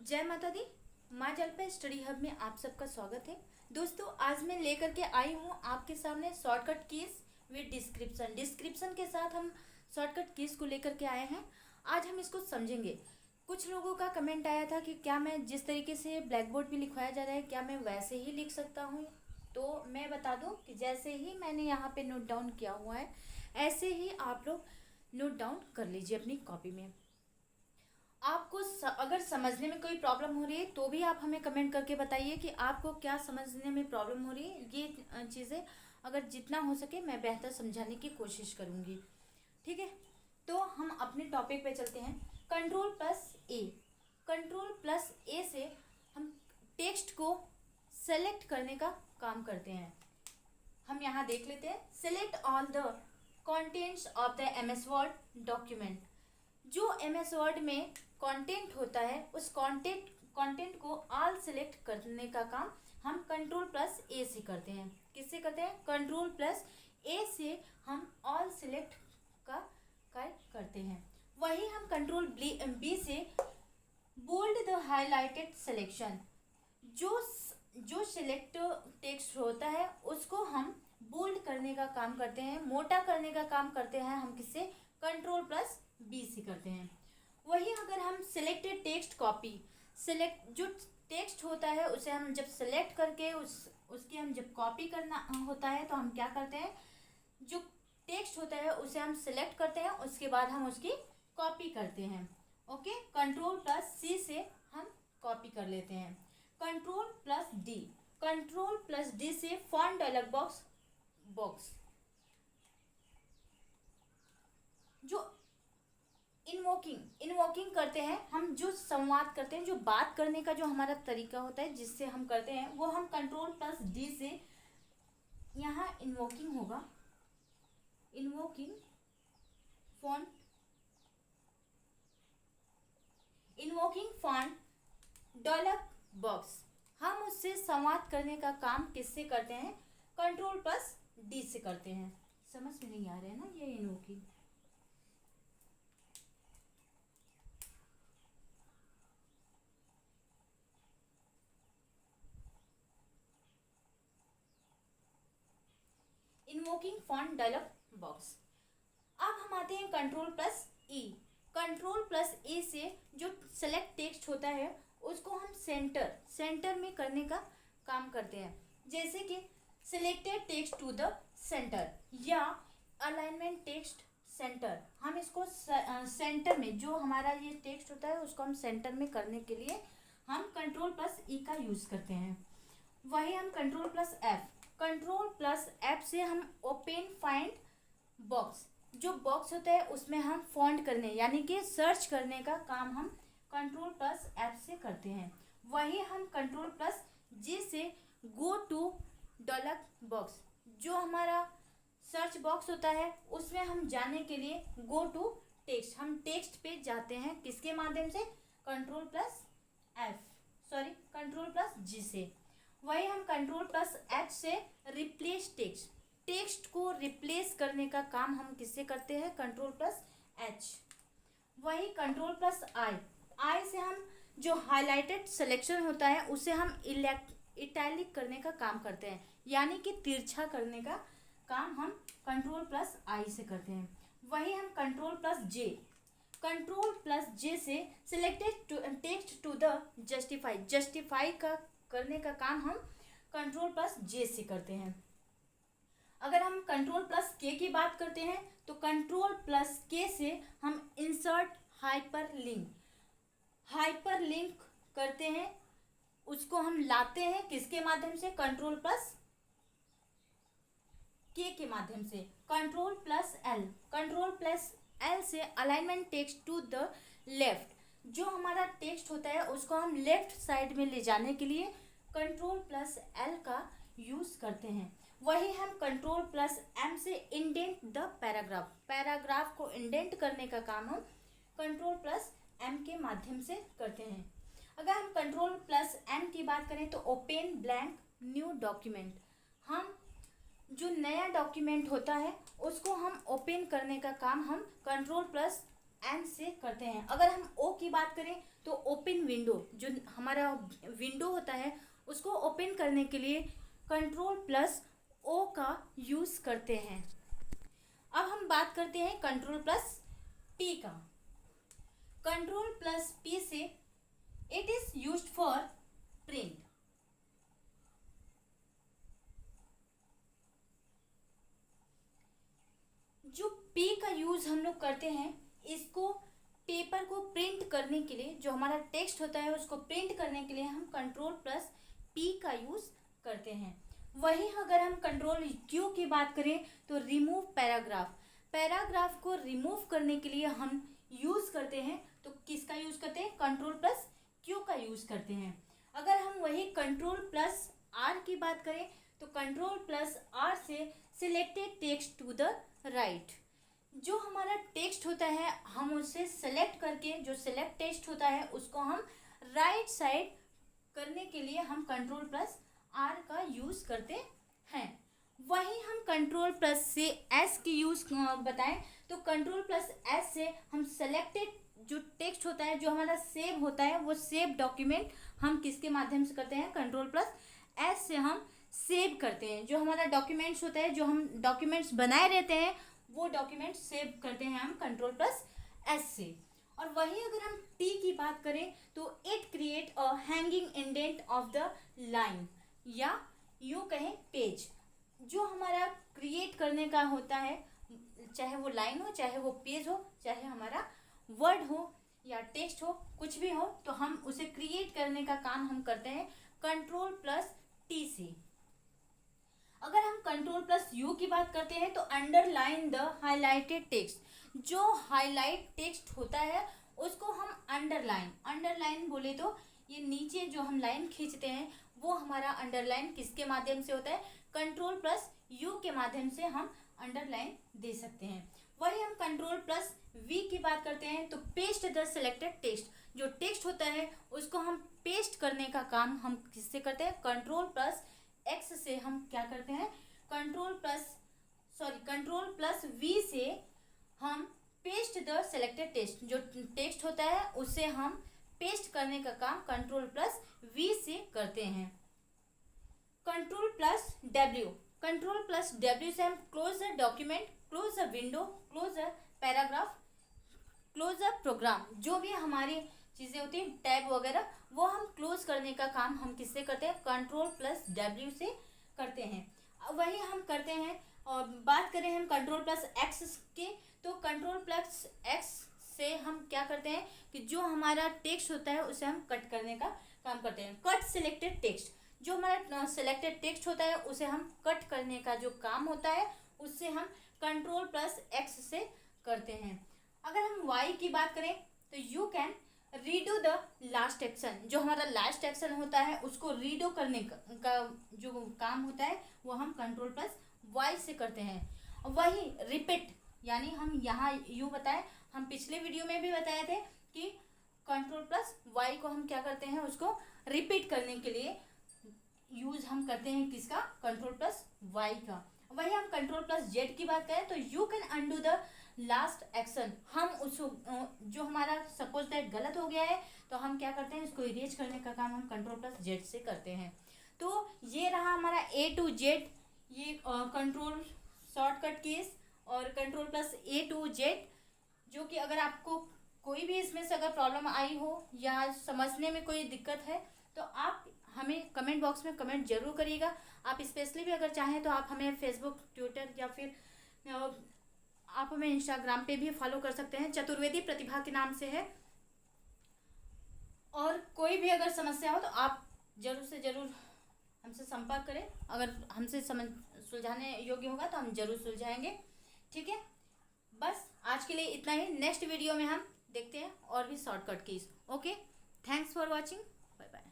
जय माता दी। माँ जलपा स्टडी हब में आप सबका स्वागत है। दोस्तों, आज मैं लेकर के आई हूँ आपके सामने शॉर्टकट कीज विद डिस्क्रिप्शन के साथ हम शॉर्टकट कीज को लेकर के आए हैं। आज हम इसको समझेंगे। कुछ लोगों का कमेंट आया था कि क्या मैं जिस तरीके से ब्लैक बोर्ड पर लिखवाया जा रहा है क्या मैं वैसे ही लिख सकता हूँ। तो मैं बता दूँ कि जैसे ही मैंने यहाँ पे नोट डाउन किया हुआ है ऐसे ही आप लोग नोट डाउन कर लीजिए अपनी कॉपी में। आपको अगर समझने में कोई प्रॉब्लम हो रही है तो भी आप हमें कमेंट करके बताइए कि आपको क्या समझने में प्रॉब्लम हो रही है। ये चीज़ें अगर जितना हो सके मैं बेहतर समझाने की कोशिश करूँगी। ठीक है, तो हम अपने टॉपिक पे चलते हैं। Control plus A. Control plus A से हम टेक्स्ट को सेलेक्ट करने का काम करते हैं। हम यहाँ देख लेते हैं, select all the contents of the MS word document. जो एमएस वर्ड में कंटेंट होता है उस कंटेंट को ऑल सेलेक्ट करने का काम हम कंट्रोल प्लस ए से करते हैं। किससे करते हैं? कंट्रोल प्लस ए से हम ऑल सेलेक्ट का करते हैं। वही हम कंट्रोल बी से बोल्ड द हाईलाइटेड सिलेक्शन। जो सिलेक्ट टेक्स्ट होता है उसको हम बोल्ड करने का काम करते हैं, मोटा करने का काम करते हैं। हम किससे? कंट्रोल प्लस बी से करते हैं। वही अगर हम सिलेक्टेड टेक्स्ट कॉपी, जो टेक्स्ट होता है उसे हम जब सिलेक्ट करके उसकी हम जब कॉपी करना होता है तो हम क्या करते हैं? जो टेक्स्ट होता है उसे हम सिलेक्ट करते हैं, उसके बाद हम उसकी कॉपी करते हैं। ओके, कंट्रोल प्लस सी से हम कॉपी कर लेते हैं। Control plus D. Control plus D से फॉन्ट डायलॉग बॉक्स जो इन्वोकिंग करते हैं, हम जो संवाद करते हैं, जो बात करने का जो हमारा तरीका होता है जिससे हम करते हैं वो हम कंट्रोल प्लस डी से यहाँ इन्वोकिंग होगा। इन्वोकिंग फॉन्ट डायलॉग बॉक्स, हम उससे संवाद करने का काम किससे करते हैं? कंट्रोल प्लस डी से करते हैं। समझ में नहीं आ रहा है ना ये invoking? Invoking font dialog box. अब हम आते हैं control plus E. Control plus A से जो सेलेक्ट टेक्स्ट होता है उसको हम सेंटर में करने का काम करते हैं। जैसे कि selected text to the center या अलाइनमेंट टेक्स्ट सेंटर। हम इसको सेंटर में, जो हमारा ये टेक्स्ट होता है उसको हम सेंटर में करने के लिए हम कंट्रोल प्लस ई का यूज़ करते हैं। वही हम कंट्रोल प्लस एफ से हम ओपन फाइंड बॉक्स, जो बॉक्स होता है उसमें हम फॉन्ट करने यानी कि सर्च करने का काम हम कंट्रोल प्लस एफ से करते हैं। वही हम कंट्रोल प्लस जी से गो टू डायलॉग बॉक्स, जो हमारा सर्च बॉक्स होता है उसमें हम जाने के लिए गो टू टेक्स्ट, हम टेक्स्ट पे जाते हैं। किसके माध्यम से? कंट्रोल प्लस जी से। वही हम कंट्रोल प्लस एच से रिप्लेस टेक्स्ट को रिप्लेस करने का काम हम किससे करते हैं? Control plus H. वही कंट्रोल प्लस आई से हम जो हाईलाइटेड सिलेक्शन होता है उसे हम इटैलिक करने का काम करते हैं, यानी कि तिरछा करने का काम हम कंट्रोल प्लस आई से करते हैं। वही हम कंट्रोल प्लस जे से selected text to the justify का करने का काम हम कंट्रोल प्लस जे से करते हैं। अगर हम कंट्रोल प्लस के की बात करते हैं तो कंट्रोल प्लस के से हम इंसर्ट हाइपरलिंक करते हैं, उसको हम लाते हैं किसके माध्यम से? कंट्रोल प्लस के माध्यम से। कंट्रोल प्लस एल से alignment text to the left, जो हमारा टेक्स्ट होता है उसको हम लेफ्ट साइड में ले जाने के लिए कंट्रोल प्लस एल का यूज़ करते हैं। वही हम कंट्रोल प्लस एम से इंडेंट द पैराग्राफ को इंडेंट करने का काम हम कंट्रोल प्लस एम के माध्यम से करते हैं। अगर हम कंट्रोल प्लस एम की बात करें तो ओपन ब्लैंक न्यू डॉक्यूमेंट, हम जो नया डॉक्यूमेंट होता है उसको हम ओपन करने का काम हम कंट्रोल प्लस एन से करते हैं। अगर हम ओ की बात करें तो ओपन विंडो, जो हमारा विंडो होता है उसको ओपन करने के लिए कंट्रोल प्लस ओ का यूज़ करते हैं। अब हम बात करते हैं कंट्रोल प्लस पी का। कंट्रोल प्लस पी से it is used for print. जो पी का यूज हम लोग करते हैं, इसको पेपर को प्रिंट करने के लिए, जो हमारा टेक्स्ट होता है उसको प्रिंट करने के लिए हम कंट्रोल प्लस पी का यूज करते हैं। वहीं अगर हम कंट्रोल क्यू की बात करें तो रिमूव पैराग्राफ, पैराग्राफ को रिमूव करने के लिए हम यूज करते हैं। तो किसका यूज करते हैं? कंट्रोल प्लस क्यू का यूज करते हैं। अगर हम वही कंट्रोल प्लस आर की बात करें तो कंट्रोल प्लस आर से selected text to the right, जो हमारा टेक्स्ट होता है हम उसे सेलेक्ट करके, जो सेलेक्ट टेक्स्ट होता है उसको हम राइट साइड करने के लिए हम कंट्रोल प्लस आर का यूज करते हैं। वहीं हम कंट्रोल प्लस से एस की यूज बताएं तो कंट्रोल प्लस एस से हम सेलेक्टेड जो टेक्स्ट होता है, जो हमारा सेव होता है, वो सेव डॉक्यूमेंट हम किसके माध्यम से करते हैं? कंट्रोल प्लस एस से हम सेव करते हैं। जो हमारा डॉक्यूमेंट्स होता है, जो हम डॉक्यूमेंट्स बनाए रहते हैं, वो डॉक्यूमेंट्स सेव करते हैं हम कंट्रोल प्लस एस से। और वहीं अगर हम टी की बात करें तो it create a hanging indent of the line, या यूँ कहें पेज। जो हमारा क्रिएट करने का होता है, चाहे वो लाइन हो, चाहे वो पेज हो, चाहे हमारा वर्ड हो या टेक्स्ट हो, कुछ भी हो, तो हम उसे क्रिएट करने का काम हम करते हैं कंट्रोल प्लस टी से। अगर हम कंट्रोल प्लस यू की बात करते हैं तो अंडरलाइन द हाईलाइटेड टेक्स्ट, जो हाईलाइट टेक्स्ट होता है उसको हम अंडरलाइन बोले तो ये नीचे जो हम लाइन खींचते हैं वो हमारा अंडरलाइन किसके माध्यम से होता है? कंट्रोल प्लस यू के माध्यम से हम अंडरलाइन दे सकते हैं। वही हम कंट्रोल प्लस वी की बात करते हैं तो पेस्ट द सिलेक्टेड टेक्स्ट, जो टेक्स्ट होता है उसको हम पेस्ट करने का काम हम किससे करते हैं? कंट्रोल प्लस एक्स से हम क्या करते हैं? कंट्रोल प्लस वी से हम पेस्ट द सिलेक्टेड टेक्स्ट, जो टेक्स्ट होता है उसे हम पेस्ट करने का काम कंट्रोल प्लस वी से करते हैं। कंट्रोल प्लस डब्ल्यू से हम close the document, close the window, close the paragraph, close the program, जो भी हमारी चीज़ें होती हैं टैब वगैरह, वो हम क्लोज करने का काम हम किससे करते हैं? कंट्रोल प्लस डब्ल्यू से करते हैं। वही हम करते हैं। और बात करें हम कंट्रोल प्लस एक्स के तो कंट्रोल प्लस एक्स से हम क्या करते हैं कि जो हमारा टेक्स्ट होता है उसे हम कट करने का काम करते हैं। कट सिलेक्टेड टेक्स्ट, जो हमारा सिलेक्टेड टेक्स्ट होता है उसे हम कट करने का जो काम होता है उससे हम कंट्रोल प्लस एक्स से करते हैं। अगर हम वाई की बात करें तो you can redo the last action, जो हमारा लास्ट एक्शन होता है उसको रीडो करने का जो काम होता है वो हम कंट्रोल प्लस वाई से करते हैं। वही रिपीट, यानी हम यहाँ यू बताएं, हम पिछले वीडियो में भी बताए थे कि कंट्रोल प्लस वाई को हम क्या करते हैं? उसको रिपीट करने के लिए यूज हम करते हैं किसका? कंट्रोल प्लस वाई का। वही हम कंट्रोल प्लस जेड की बात करें तो you can undo the last action, हम उसको जो हमारा सपोज दैट गलत हो गया है तो हम क्या करते हैं? इसको इरेज करने का काम हम कंट्रोल प्लस जेड से करते हैं। तो ये रहा हमारा ए टू जेड, ये कंट्रोल शॉर्टकट कीज और control plus A to Z, जो कि अगर आपको कोई भी इसमें से अगर प्रॉब्लम आई हो या समझने में कोई दिक्कत है तो आप हमें कमेंट बॉक्स में कमेंट जरूर करिएगा। आप स्पेशली भी अगर चाहें तो आप हमें फेसबुक, ट्विटर या फिर आप हमें इंस्टाग्राम पे भी फॉलो कर सकते हैं, चतुर्वेदी प्रतिभा के नाम से है। और कोई भी अगर समस्या हो तो आप जरूर से जरूर हमसे संपर्क करें। अगर हमसे सुलझाने योग्य होगा तो हम जरूर सुलझाएंगे। ठीक है, बस आज के लिए इतना ही। नेक्स्ट वीडियो में हम देखते हैं और भी shortcut keys. Okay, thanks for watching, bye bye.